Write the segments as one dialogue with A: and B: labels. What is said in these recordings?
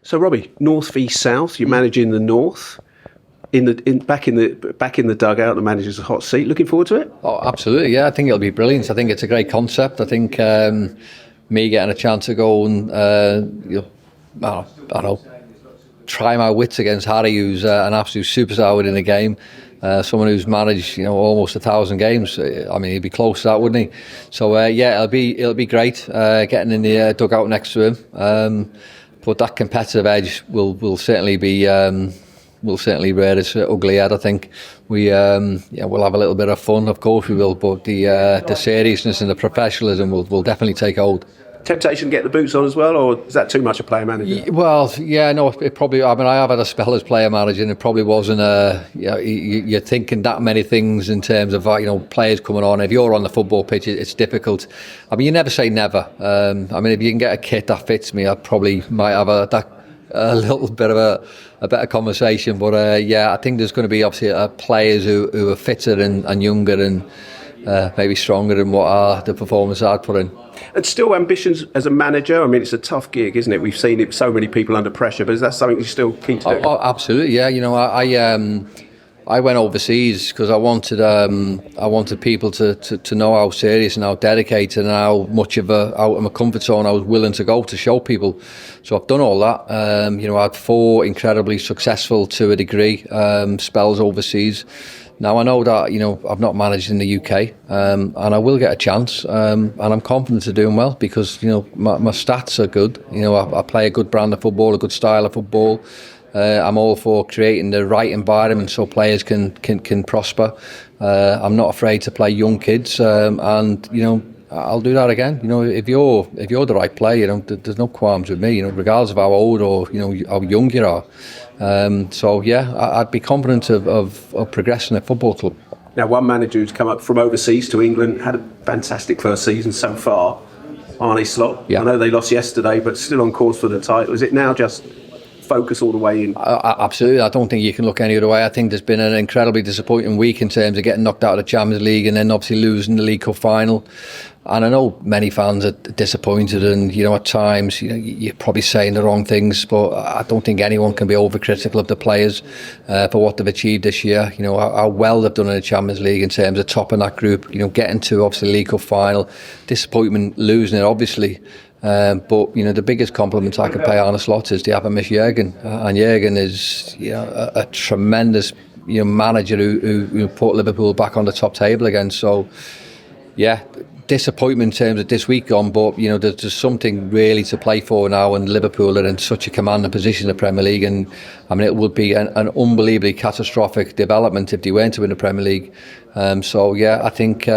A: So Robbie, north v south, you're managing the north. Back in the dugout, the manager's a hot seat. Looking forward to it?
B: Oh, absolutely, yeah. I think it'll be brilliant. I think it's a great concept. I think me getting a chance to go and I don't know, try my wits against Harry, who's an absolute superstar within the game. Someone who's managed, almost 1,000 games. I mean, he'd be close to that, wouldn't he? So it'll be great getting in the dugout next to him. But that competitive edge will certainly be. Will certainly rear its ugly head. I think we'll have a little bit of fun, of course we will, but the seriousness and the professionalism will definitely take hold.
A: Temptation to get the boots on as well, or is that too much a player manager?
B: Well, yeah, no, it probably. I mean, I have had a spell as player manager, and it probably wasn't. You're thinking that many things in terms of players coming on. If you're on the football pitch, it's difficult. I mean, you never say never. I mean, if you can get a kit that fits me, I probably might have a little bit of a better conversation, but I think there's going to be obviously players who are fitter and younger and maybe stronger than what the performance I'd put in.
A: And still ambitions as a manager. I mean, it's a tough gig, isn't it? We've seen it, so many people under pressure, but is that something you're still keen to do?
B: Oh, absolutely, yeah. I went overseas because I wanted people to know how serious and how dedicated and how much out of my comfort zone I was willing to go to show people. So I've done all that. I had 4 incredibly successful, to a degree, spells overseas. Now I know that I've not managed in the UK, and I will get a chance, and I'm confident of doing well because my stats are good. I play a good brand of football, a good style of football. I'm all for creating the right environment so players can prosper. I'm not afraid to play young kids, and I'll do that again. If you're the right player, there's no qualms with me. Regardless of how old or how young you are. I'd be confident of progressing a football club.
A: Now, one manager who's come up from overseas to England had a fantastic first season so far. Arne Slot. Yeah. I know they lost yesterday, but still on course for the title. Is it now just focus all the way in?
B: Absolutely. I don't think you can look any other way. I think there's been an incredibly disappointing week in terms of getting knocked out of the Champions League and then obviously losing the League Cup final. And I know many fans are disappointed, and at times you're probably saying the wrong things, but I don't think anyone can be overcritical of the players for what they've achieved this year. How well they've done in the Champions League in terms of topping that group. Getting to obviously League Cup final, disappointment losing it obviously. But the biggest compliment I can pay Arne Slot is to have him miss Jurgen, and Jurgen is a tremendous manager who put Liverpool back on the top table again. So disappointment in terms of this week gone, but there's something really to play for now, and Liverpool are in such a commanding position in the Premier League, and I mean it would be an unbelievably catastrophic development if they weren't to win the Premier League. I think.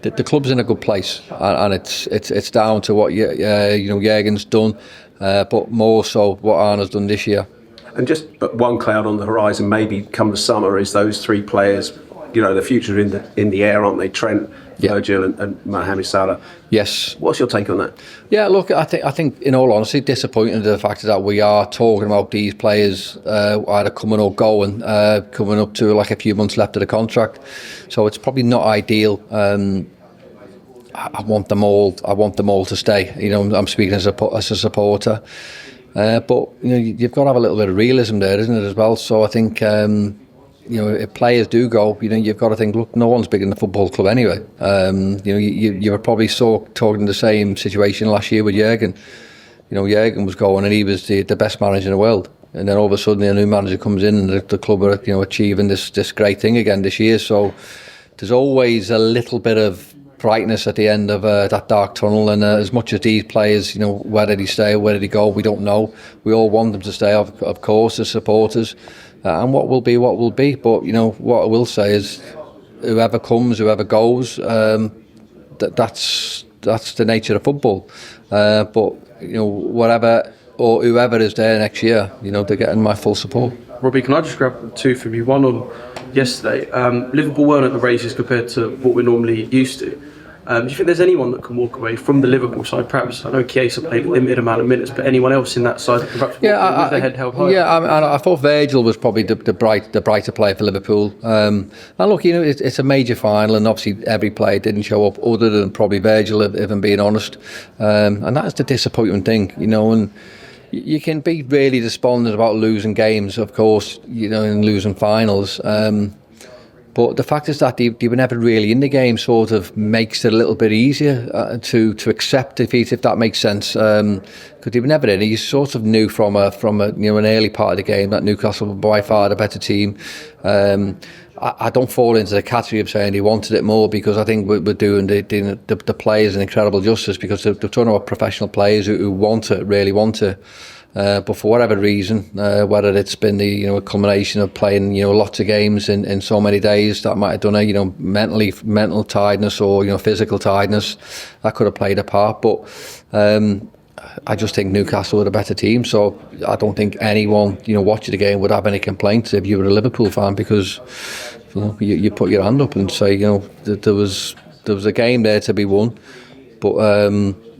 B: The club's in a good place, and it's down to what Jurgen's done, but more so what Arne's done this year.
A: And just one cloud on the horizon, maybe come the summer, is those 3 players. The future in the air, aren't they? Trent, Virgil, and Mohamed Salah.
B: Yes.
A: What's your take on that?
B: Yeah, look, I think in all honesty, disappointed the fact that we are talking about these players either coming or going, coming up to like a few months left of the contract. So it's probably not ideal. I want them all. I want them all to stay. I'm speaking as a supporter, but you've got to have a little bit of realism there, isn't it, as well? So I think. If players do go, you've got to think, look, no one's big in the football club anyway. You were probably talking the same situation last year with Jurgen. Jurgen was going and he was the best manager in the world. And then all of a sudden a new manager comes in and the club are achieving this great thing again this year. So there's always a little bit of brightness at the end of that dark tunnel, and as much as these players, where did he stay, where did he go, we don't know. We all want them to stay, of course, as supporters. And what will be, but what I will say is, whoever comes, whoever goes, that's the nature of football. But whatever or whoever is there next year, they're getting my full support.
C: Robbie, can I just grab 2 from you? One on yesterday. Liverpool weren't at the races compared to what we're normally used to. Do you think there's anyone that can walk away from the Liverpool side? Perhaps, I know Chiesa played a limited amount of minutes, but anyone else in that side that can perhaps walk with their head held high?
B: I thought Virgil was probably the brighter player for Liverpool. And look, it's a major final, and obviously every player didn't show up, other than probably Virgil, if I'm being honest. And that's the disappointing thing, and You can be really despondent about losing games, of course, and losing finals. But the fact is that they were never really in the game sort of makes it a little bit easier to accept defeat, if that makes sense. Because they were never in it. You sort of knew from an early part of the game that Newcastle were by far the better team. I don't fall into the category of saying they wanted it more, because I think we're doing the players an incredible justice, because they're talking about professional players who want it, really want it. But for whatever reason, whether it's been the a culmination of playing lots of games in so many days, that might have done it, mental tiredness or physical tiredness, that could have played a part. But I just think Newcastle were a better team, so I don't think anyone watching the game would have any complaints if you were a Liverpool fan, because you put your hand up and say there was a game there to be won, but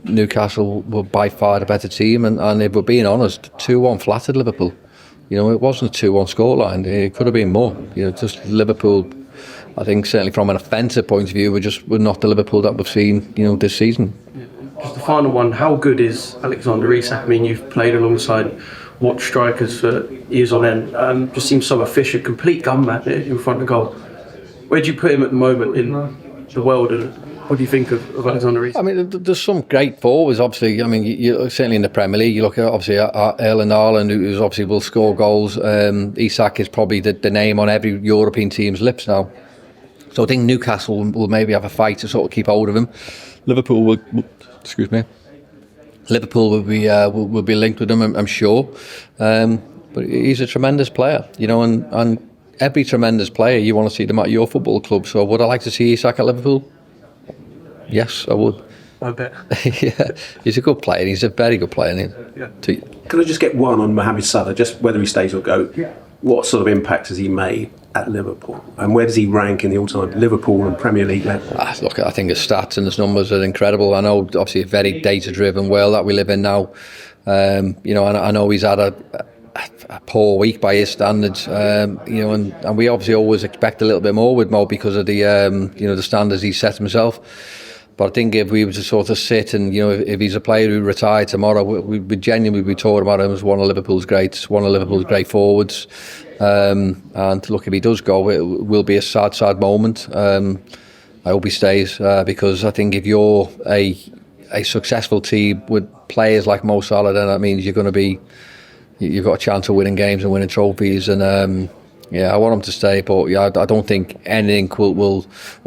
B: Newcastle were by far the better team, and if we're being honest, 2-1 flattered Liverpool. It wasn't a 2-1 scoreline. It could have been more. Just Liverpool, I think certainly from an offensive point of view, we're not the Liverpool that we've seen this season.
C: Just the final one, how good is Alexander Isak? I mean, you've played alongside watch strikers for years on end. Just seems so efficient, complete gunman in front of goal. Where do you put him at the moment in the world, and what do you think of Alexander Isak?
B: I mean, there's some great forwards, obviously. I mean, you certainly in the Premier League, you look at obviously Alexander-Arnold, who obviously will score goals. Isak is probably the name on every European team's lips now. So I think Newcastle will maybe have a fight to sort of keep hold of him. Liverpool will be linked with him, I'm sure. But he's a tremendous player, and every tremendous player, you want to see them at your football club. So would I like to see Isak at Liverpool? Yes, I would.
C: I bet.
B: Yeah, he's a good player. He's a very good player.
C: Yeah.
A: Can I just get one on Mohamed Salah, just whether he stays or go? Yeah. What sort of impact has he made at Liverpool, and where does he rank in the all-time Liverpool and Premier League level?
B: Look, I think his stats and his numbers are incredible. I know, obviously, a very data-driven world that we live in now. And I know he's had a poor week by his standards. And we obviously always expect a little bit more with Mo because of the the standards he set himself. But I think if we were to sort of sit and, if he's a player who retired tomorrow, we'd genuinely be talking about him as one of Liverpool's great forwards. And look, if he does go, it will be a sad moment. I hope he stays, because I think if you're a successful team with players like Mo Salah, then that means you've got a chance of winning games and winning trophies. And I want him to stay, but I don't think anything will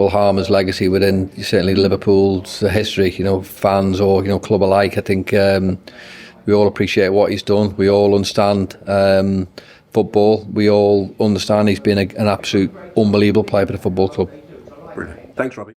B: harm his legacy within certainly Liverpool's history. Fans or club alike. I think we all appreciate what he's done. We all understand football. We all understand he's been an absolute unbelievable player for the football club.
A: Brilliant. Thanks, Robbie.